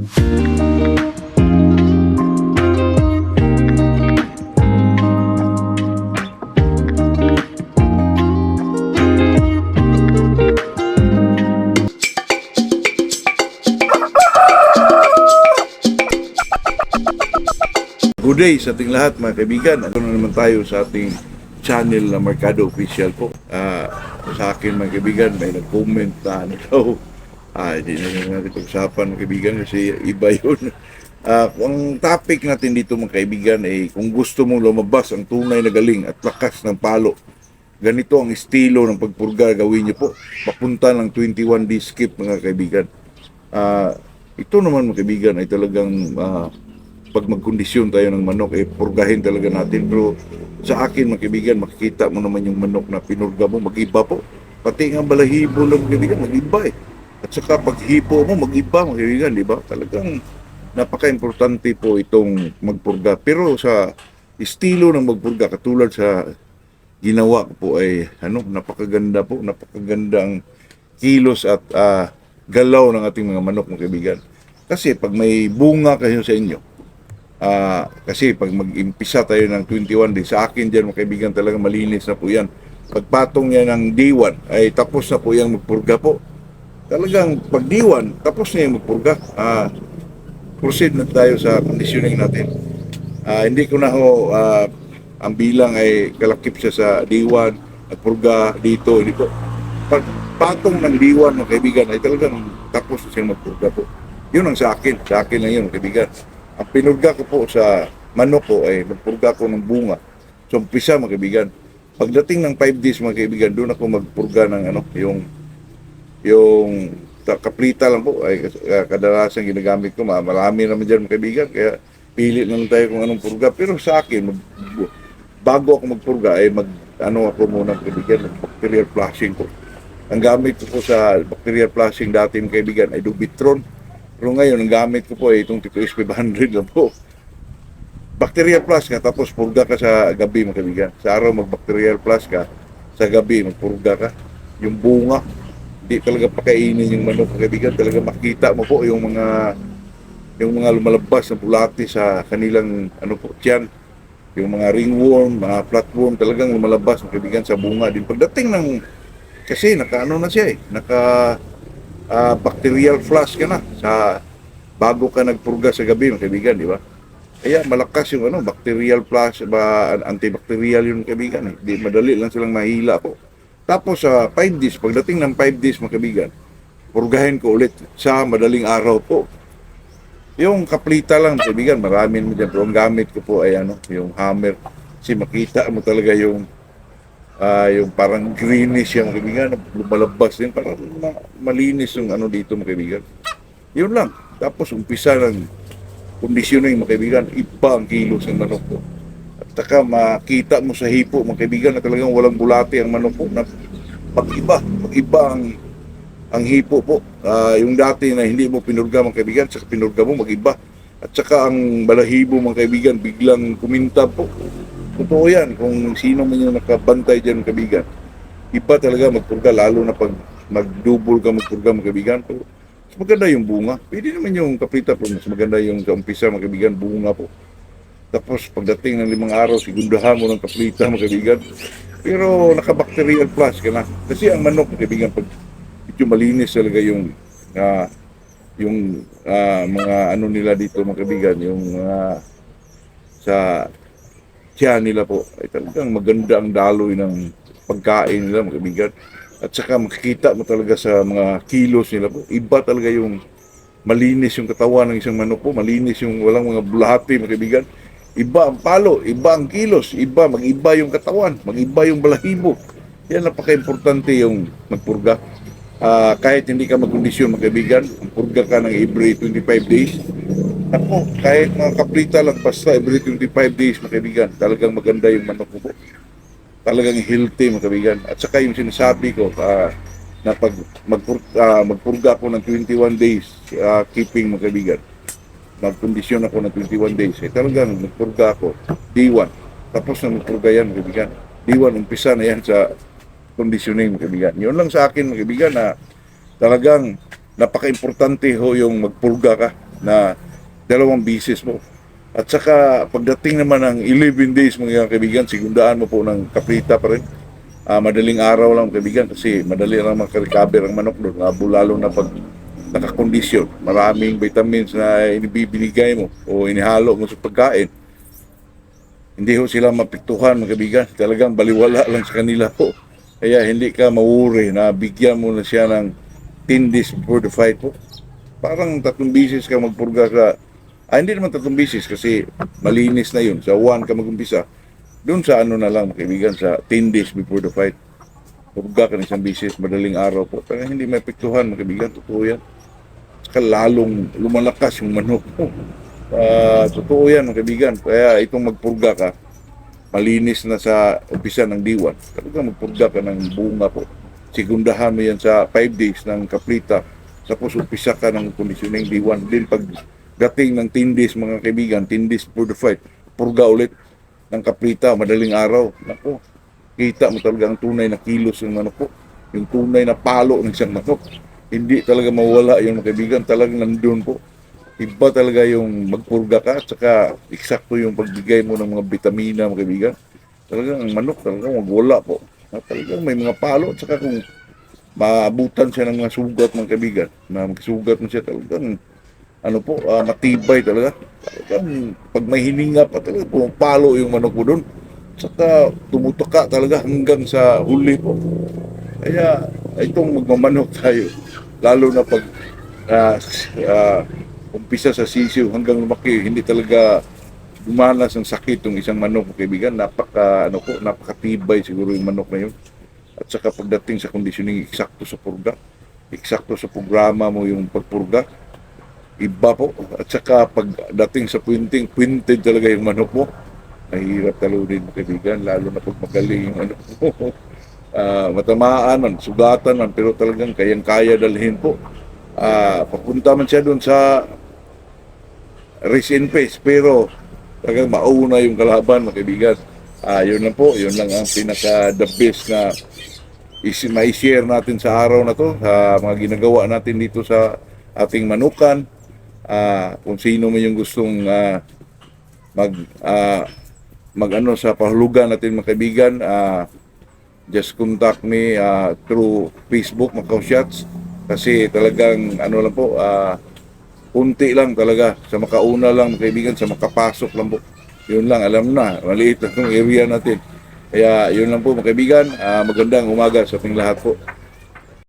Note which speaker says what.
Speaker 1: Good day sa ating lahat mga kaibigan. Ano na naman tayo sa ating channel na Mercado Official po. Sa akin mga kaibigan, may nag-comment na ano daw. Hindi na natin pag-usapan mga kaibigan kasi iba yun. Ang topic natin dito mga kaibigan ay kung gusto mong lumabas ang tunay na galing at lakas ng palo. Ganito ang estilo ng pagpurga gawin niyo po. Papunta ng 21 day skip mga kaibigan. Ito naman mga kaibigan ay talagang pag magkondisyon tayo ng manok, purgahin talaga natin. Pero sa akin, mga kaibigan, makikita mo naman yung manok na pinurga mo, mag-iba po. Pati nga balahibo lang, mga kaibigan, mag-iba At saka paghipo mo, mag-iba, mga kaibigan, di ba? Talagang napaka-importante po itong magpurga. Pero sa estilo ng magpurga, katulad sa ginawa ko po ay, napakaganda po, napakagandang kilos at galaw ng ating mga manok, mga kaibigan. Kasi pag may bunga kayo sa inyo, kasi pag mag-impisa tayo ng 21 days, sa akin dyan mga kaibigan talaga malinis na po yan. Pagpatong yan ng day 1 ay tapos na po yung magpurga po. Talagang pag day 1 tapos na yung magpurga. Proceed na tayo sa conditioning natin. Hindi ko na ho ang bilang ay kalakip siya sa day 1 magpurga dito. Hindi po. Pagpatong ng day 1 mga kaibigan ay talagang tapos na siyang magpurga po. Yun ang sa akin lang yun mga kaibigan. Ang pinurga ko po sa manok ko ay magpurga ko ng bunga. So, umpisa mga kaibigan. Pagdating ng 5 days mga kaibigan, doon ako magpurga ng yung kaprita lang po. Ay kadalasan ginagamit ko. Marami naman dyan mga kaibigan. Kaya pili lang tayo kung anong purga. Pero sa akin, bago ako magpurga, ay ako muna mga kaibigan, bacterial flushing ko. Ang gamit ko po sa bacterial flushing dati mga kaibigan ay Dubitron. Pero ngayon, ang gamit ko po ay itong TPS 500 lang po. Bacterial flush ka, tapos purga ka sa gabi mga kaibigan. Sa araw mag-bacterial flush ka, sa gabi magpurga ka. Yung bunga, hindi talaga pakainin yung manok mga kaibigan. Talaga makita mo po yung mga lumalabas na bulati sa kanilang tiyan. Yung mga ringworm, mga flatworm, talagang lumalabas mga kaibigan sa bunga. Din pagdating ng, kasi na siya bacterial flush ka na sa bago ka nagpurga sa gabi mga kaibigan, di ba? Kaya malakas yung bacterial flush antibacterial yung kaibigan. Di madali lang silang mahila po. Tapos sa 5 days, pagdating ng 5 days mga kaibigan, purgahin ko ulit sa madaling araw po. Yung kaplita lang mga kaibigan, marami naman dyan. Pero ang gamit ko po ay yung hammer. Kasi makita mo talaga yung parang greenish yung mga kaibigan, lumalabas din, parang malinis yung dito mga kaibigan. Yun lang. Tapos umpisa ng conditioning mga kaibigan, iba ang kilos ng manok ko. At saka makita mo sa hipo mga kaibigan na talagang walang bulati ang manok ko, na pag-iba ang hipo po. Yung dati na hindi mo pinurga mga kaibigan, saka pinurga mo mag-iba. At saka ang balahibo mga kaibigan, biglang kumintab po. Totoo yan, kung sino man yung nakabantay dyan mga kaibigan. Iba talaga magpurga, lalo na pag mag-double ka magpurga mga kaibigan. Pero mas maganda yung bunga. Pwede naman yung kaprita, pero mas maganda yung kaumpisa mga kaibigan, bunga po. Tapos pagdating ng 5 araw, sigundahan mo ng kaprita mga kaibigan. Pero naka-bacterial flush ka na. Kasi ang manok mga kaibigan, pag ito malinis talaga yung mga nila dito mga kaibigan, yung sa tiyan nila po ay talagang maganda ang daloy ng pagkain nila mga kaibigan. At saka makikita mo talaga sa mga kilos nila po, iba talaga yung malinis yung katawan ng isang manok po, malinis yung walang mga bulati mga kaibigan. Iba ang palo, iba ang kilos, mag-iba yung katawan, mag-iba yung balahibo. Yan napaka-importante yung magpurga. Kahit hindi ka magkondisyon mga kaibigan, purga ka ng every 25 days. Ako, kahit mga kaprita lang, basta every 25 days mga kaibigan, talagang maganda yung manok ko po. Talagang healthy mga kaibigan. At saka yung sinasabi ko na pag magpurga ako ng 21 days keeping mga kaibigan, magkondisyon ako ng 21 days, talagang magpurga ako day 1. Tapos na magpurga yan mga kaibigan. Day 1, umpisa na yan sa conditioning mga kaibigan. Yun lang sa akin mga kaibigan na talagang napaka-importante ho yung magpurga ka. na 2 bisis po. At saka pagdating naman ng 11 days mga kaibigan, sigundaan mo po ng kaprita pa rin. Madaling araw lang kaibigan kasi madali lang makarecover ang manok doon, lalo na pag nakakondisyon. Maraming vitamins na inibibinigay mo o inihalo mo sa pagkain. Hindi ho sila mapiktuhan mga kaibigan, talagang baliwala lang sa kanila po. Kaya hindi ka mawuri na bigyan mo na siya ng 10 days before the fight po. Parang 3 bisis ka magpurga sa, hindi naman 3 bisis kasi malinis na yun. Sa 1 ka magumpisa. Doon sa ano na lang mga kaibigan, sa 10 days before the fight. Purga ka ng 1 bisis, madaling araw po. Pero hindi may apektuhan mga kaibigan, totoo yan. Saka lalong lumalakas yung manok mo. Totoo yan mga kaibigan. Kaya itong magpurga ka, malinis na sa umpisa ng diwan. Talagang magpurga ka ng bunga po. Sigundahan mo yan sa 5 days ng kaprita. Tapos umpisa ka ng conditioning diwan. Din pag dating ng 10 days mga kaibigan, 10 days for the fight, purga ulit ng kaprita, madaling araw. Nako, kita mo talaga ang tunay na kilos ng manok po. Yung tunay na palo ng isang manok. Hindi talaga mawala yung mga kaibigan. Talagang nandun po. Iba talaga yung magpurga ka at saka eksakto yung pagbigay mo ng mga vitamina mga kaibigan. Talagang ang manok talagang magwala po. Talagang may mga palo at saka kung maabutan siya ng mga sugat mga kaibigan, na magsugat mo siya talagang ano po, matibay talaga. Talagang pag may hininga pa talaga pumapalo yung manok mo doon. Saka tumutuka talaga hanggang sa huli po. Kaya itong magmamanok tayo, lalo na pag umpisa sa sisiw hanggang lumaki, hindi talaga dumanas ng sakit yung isang manok kaibigan. Napakatibay siguro yung manok na yun. At saka pagdating sa conditioning, eksakto sa purga, eksakto sa programa mo yung pagpurga, iba po. At saka pagdating sa pointed talaga yung manok mo. Mahirap talunin mo kaibigan, lalo na pag magaling yung manok mo. Matamaan man, sugatan man, pero talagang kayang-kaya dalhin po. Papunta man siya doon sa race and pace, pero talagang mauna yung kalaban mga kaibigan. Yun lang po, yun lang ang pinaka the best na mai-share natin sa araw na to, sa mga ginagawa natin dito sa ating manukan. Kung sino man yung gustong mag sa pahulugan natin mga kaibigan, just contact me through Facebook, Macau Shots, kasi talagang ano lang po, unti lang talaga, sa makauna lang mga kaibigan, sa makapasok lang po. Yun lang, alam na, maliit lang yung area natin. Kaya yun lang po mga kaibigan, magandang umaga sa ating lahat po.